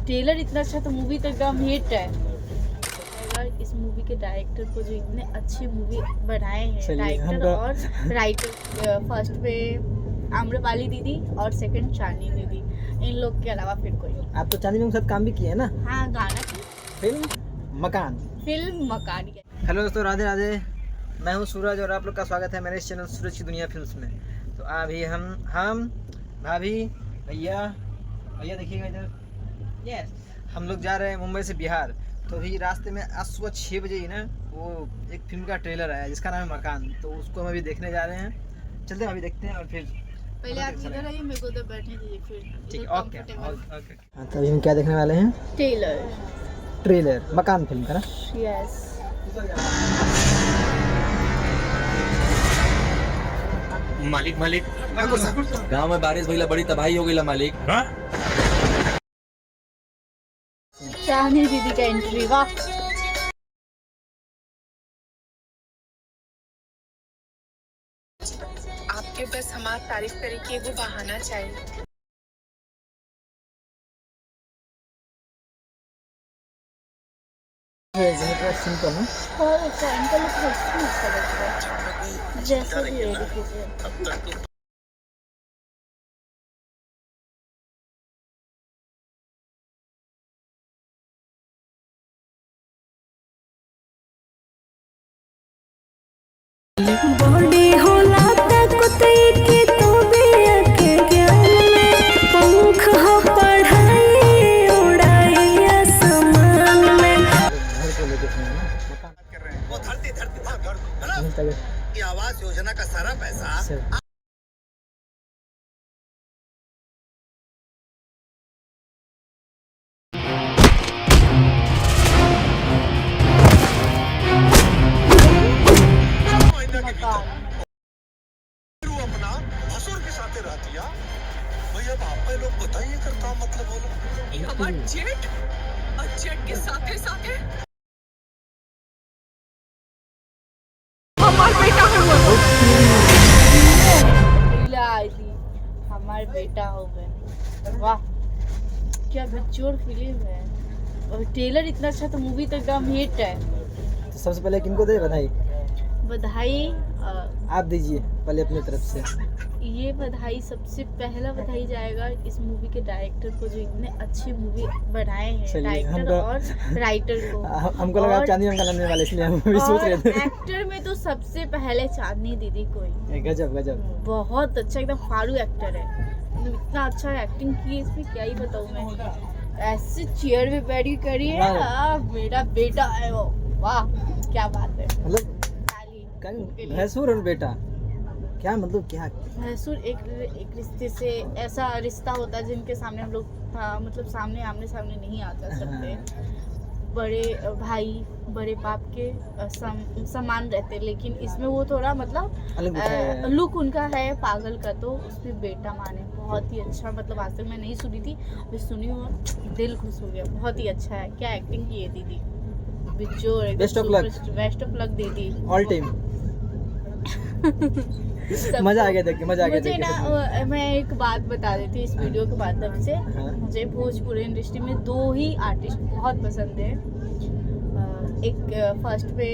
Trailer इतना अच्छा तो मूवी तो एकदम हिट है। इस मूवी के डायरेक्टर को जो इतने अच्छी मूवी बनाए हैं, डायरेक्टर और राइटर, फर्स्ट पे आम्रपाली दीदी और सेकंड चांदनी दीदी, इन लोग के अलावा फिर कोई। आप तो चांदनी के साथ काम भी किए हैं ना? हाँ, गाना की फिल्म मकान। हेलो दोस्तों, राधे राधे। मैं हूँ सूरज और आप लोग का स्वागत है मेरे इस चैनल सूरज की दुनिया फिल्म्स में। तो अभी हम भाभी भैया देखिएगा इधर, यस, हम लोग जा रहे हैं मुंबई से बिहार। तो अभी रास्ते में आज सुबह 6 बजे ही ना वो एक फिल्म का ट्रेलर आया जिसका नाम है मकान। तो उसको हम अभी देखने जा रहे हैं। चलते हैं, अभी देखते हैं और फिर पहले आप इधर आइए, मेरे को तो बैठने दीजिए फिर। ठीक है, ओके। तो अभी हम क्या देखने वाले हैं? ट्रेलर मकान फिल्म का ना? यस। मालिक गांव में बारिश भइला, बड़ी तबाही हो गई मालिक। चांदनी दीदी का एंट्री, वाह। आपके बस हमारी तारीफ करे कि वो बहाना चाहिए। सिंपल ना? और अंकल अच्छा लगता है, जैसे भी रेडी कीजिए। बॉडी होला ताकतई के तो बिया के ज्ञान में पंख हो पढ़ाई उड़ाई आसमान में। घर को लेके फिल्म ना मकान कर रहे हैं। वो धरती की आवास योजना का सारा पैसा अपना भसुर के साथ रहती है। भैया आप लोग बताइए करता मतलब बोलो हमारे जेठ के साथे हमारा बेटा है वो। हमारे बेटा हो गए, वाह क्या बेजोड़ फिल्म है। और ट्रेलर इतना अच्छा तो मूवी तो एकदम हिट है। तो सबसे पहले किनको दे बधाई? आप दीजिए पहले अपनी तरफ से। ये बधाई सबसे पहला बधाई जाएगा इस मूवी के डायरेक्टर को जो इतने अच्छी मूवी बनाए हैं, डायरेक्टर और राइटर को। हमको लगा आप चांदनी अंकल आने वाले, इसलिए हम भी सोच रहे थे। एक्टर में तो सबसे पहले चांदनी दीदी को ही। गजब बहुत अच्छा, एकदम फाड़ू एक्टर है। इतना अच्छा एक्टिंग की है इसमें, क्या ही बताऊँ मैं। ऐसे चेयर में बैठी करी है, मेरा बेटा है वो, वाह क्या बात है। मतलब भैंसुर और बेटा, क्या मतलब क्या? भैंसुर एक रिश्ते से, ऐसा रिश्ता होता है जिनके सामने हम लोग मतलब सामने आमने सामने नहीं आ जा सकते। बड़े भाई बड़े बाप के समान रहते, लेकिन इसमें वो थोड़ा मतलब लुक उनका है पागल का, तो उसमें बेटा माने। बहुत ही अच्छा, मतलब आज तक मैं नहीं सुनी थी, अभी सुनी हूँ, दिल खुश हो गया। बहुत ही अच्छा है, क्या एक्टिंग की है दीदी। बेस्ट ऑफ लक दीदी, ऑल टाइम। मजा आ गया देख के, मजा आ गया मुझे ना। मैं एक बात बता देती हूँ इस वीडियो के माध्यम से। मुझे भोजपुरी इंडस्ट्री में 2 ही आर्टिस्ट बहुत पसंद है। एक फर्स्ट पे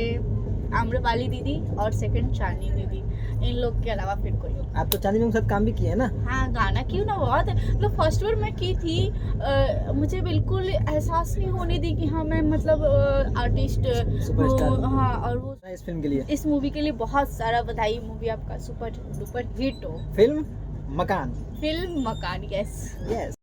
आम्रपाली दीदी और सेकंड चांदनी दीदी, इन लोग के अलावा फिर कोई। आप तो चांदनी के साथ काम भी किए हैं ना? हाँ, गाना क्यों ना, बहुत मतलब फर्स्ट बार मैं की थी। मुझे बिल्कुल एहसास नहीं होने दी कि हाँ मैं मतलब आर्टिस्ट हूँ। हाँ, और वो इस फिल्म के लिए, इस मूवी के लिए बहुत सारा बधाई। मूवी आपका सुपर डुपर हिट हो। फिल्म मकान। यस।